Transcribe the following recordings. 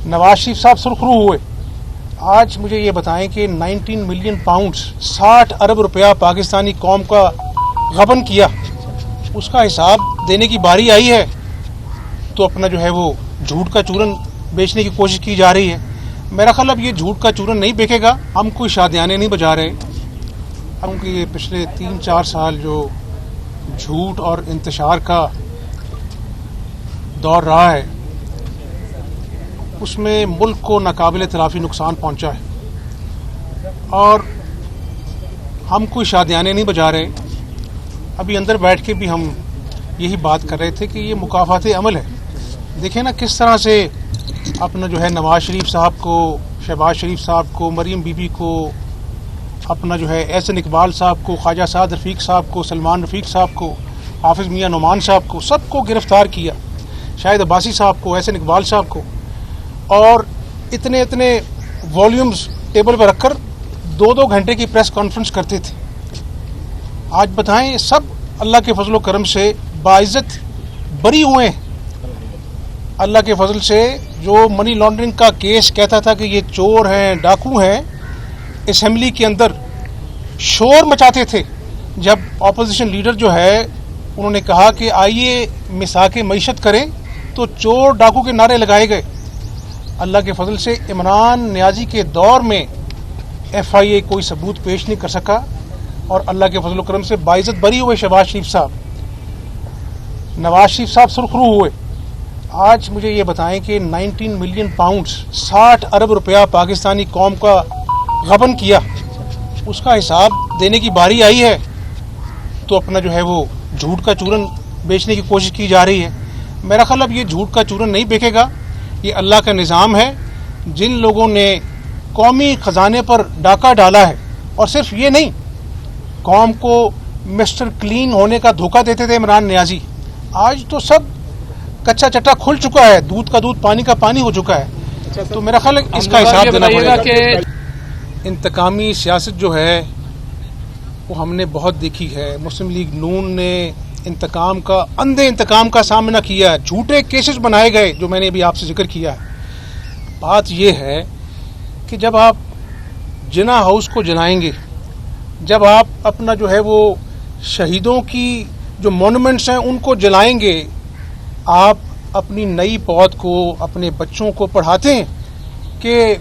नवाज शरीफ साहब सुरखरू हुए। आज मुझे ये बताएं कि 19 मिलियन पाउंड्स 60 अरब रुपया पाकिस्तानी कौम का गबन किया, उसका हिसाब देने की बारी आई है तो अपना जो है वो झूठ का चूरन बेचने की कोशिश की जा रही है। मेरा ख्याल अब ये झूठ का चूरन नहीं बिकेगा। हम कोई शादियाने नहीं बजा रहे, क्योंकि ये पिछले 3-4 साल जो झूठ और इंतशार का दौर रहा है उसमें मुल्क को नाकाबिल तलाफी नुकसान पहुंचा है और हम कोई शादियाने नहीं बजा रहे। अभी अंदर बैठ के भी हम यही बात कर रहे थे कि ये मुकाफाते अमल है। देखें ना किस तरह से अपना जो है नवाज शरीफ साहब को, शहबाज शरीफ साहब को, मरीम बीबी को, अपना जो है एहसन इकबाल साहब को, ख्वाजा साद रफ़ीक साहब को, सलमान रफ़ीक साहब को, हाफिज़ मियां नुमान साहब को, सबको गिरफ्तार किया, शाहिद अब्बासी साहब को, एहसन इकबाल साहब को, और इतने इतने वॉल्यूम्स टेबल पर रखकर 2-2 घंटे की प्रेस कॉन्फ्रेंस करते थे। आज बताएं सब अल्लाह के फजल करम से बाइज्जत बरी हुए हैं। अल्लाह के फजल से जो मनी लॉन्ड्रिंग का केस कहता था कि ये चोर हैं, डाकू हैं, असेंबली के अंदर शोर मचाते थे जब ऑपोजिशन लीडर जो है उन्होंने कहा कि आइए मिसाके मईशत करें, तो चोर डाकू के नारे लगाए गए। अल्लाह के फजल से इमरान नियाजी के दौर में FIA कोई सबूत पेश नहीं कर सका और अल्लाह के फजल करम से बाइज्जत बरी हुए शहबाज शरीफ साहब। नवाज शरीफ साहब सुरखरू हुए। आज मुझे ये बताएं कि 19 मिलियन पाउंड्स 60 अरब रुपया पाकिस्तानी कौम का गबन किया, उसका हिसाब देने की बारी आई है तो अपना जो है वो झूठ का चूरन बेचने की कोशिश की जा रही है। मेरा ख्याल अब ये झूठ का चूरन नहीं बिकेगा। ये अल्लाह का निज़ाम है। जिन लोगों ने कौमी ख़जाने पर डाका डाला है, और सिर्फ ये नहीं, कौम को मिस्टर क्लीन होने का धोखा देते थे इमरान नियाजी, आज तो सब कच्चा चट्टा खुल चुका है, दूध का दूध पानी का पानी हो चुका है। तो मेरा ख्याल है इसका हिसाब देना पड़ेगा कि इंतकामी सियासत जो है वो हमने बहुत देखी है। मुस्लिम लीग नून ने इंतकाम का, अंधे इंतकाम का सामना किया है, झूठे केसेस बनाए गए जो मैंने भी आपसे जिक्र किया है। बात यह है कि जब आप जिना हाउस को जलाएंगे, जब आप अपना जो है वो शहीदों की जो मॉन्यूमेंट्स हैं उनको जलाएंगे, आप अपनी नई पौध को, अपने बच्चों को पढ़ाते हैं कि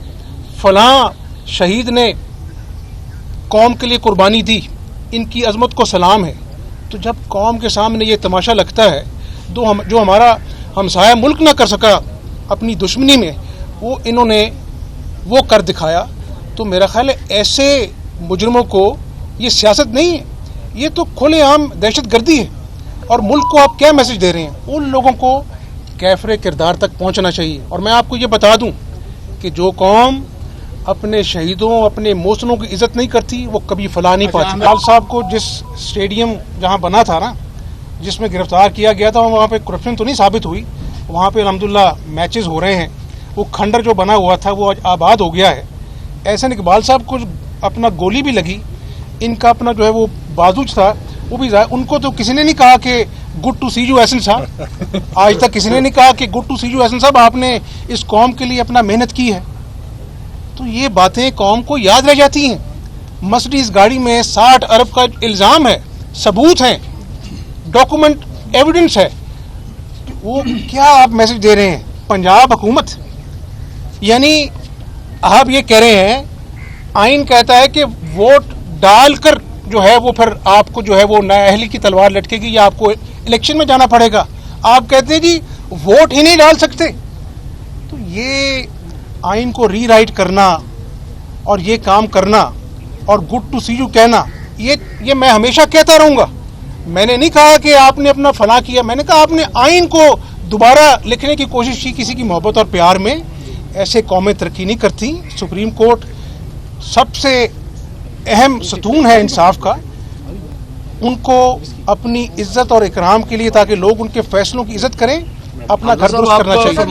फलां शहीद ने कौम के लिए कुर्बानी दी, इनकी अजमत को सलाम है। तो जब कौम के सामने ये तमाशा लगता है जो हमारा हमसाया मुल्क ना कर सका अपनी दुश्मनी में, वो इन्होंने वो कर दिखाया। तो मेरा ख्याल है ऐसे मुजरमों को, ये सियासत नहीं है, ये तो खुलेआम दहशत गर्दी है। और मुल्क को आप क्या मैसेज दे रहे हैं? उन लोगों को कैफरे किरदार तक पहुंचना चाहिए। और मैं आपको ये बता दूं कि जो कौम अपने शहीदों, अपने मोहसिनों की इज्जत नहीं करती, वो कभी फलाह नहीं पाती। लाल साहब को जिस स्टेडियम जहां बना था ना, जिसमें गिरफ्तार किया गया था, वहां पे करप्शन तो नहीं साबित हुई, वहां पे अल्हम्दुलिल्लाह मैचेस हो रहे हैं। वो खंडर जो बना हुआ था वो आबाद हो गया है। एहसन इकबाल साहब को अपना गोली भी लगी, इनका अपना जो है वो बाजूज था वो भी, उनको तो किसी ने नहीं कहा कि good to see you Ehsan साहब। आज तक किसी ने नहीं कहा कि good to see you Ehsan साहब, आपने इस कौम के लिए अपना मेहनत की है। तो ये बातें कौम को याद रह जाती हैं। मर्सिडीज गाड़ी में 60 अरब का इल्ज़ाम है, सबूत हैं, डॉक्यूमेंट एविडेंस है, वो क्या आप मैसेज दे रहे हैं? पंजाब हुकूमत, यानी आप ये कह रहे हैं, आइन कहता है कि वोट डालकर जो है वो फिर आपको जो है वो नाअहली की तलवार लटकेगी या आपको इलेक्शन में जाना पड़ेगा। आप कहते हैं जी वोट ही नहीं डाल सकते। तो ये आइन को रीराइट करना और ये काम करना और गुड टू सी यू कहना, ये मैं हमेशा कहता रहूँगा। मैंने नहीं कहा कि आपने अपना फला किया, मैंने कहा आपने आइन को दोबारा लिखने की कोशिश की किसी की मोहब्बत और प्यार में। ऐसे कौमें तरक्की नहीं करती। सुप्रीम कोर्ट सबसे अहम सतून है इंसाफ का, उनको अपनी इज्जत और इकराम के लिए, ताकि लोग उनके फैसलों की इज्जत करें, अपना घर दुरुस्त करना चाहिए।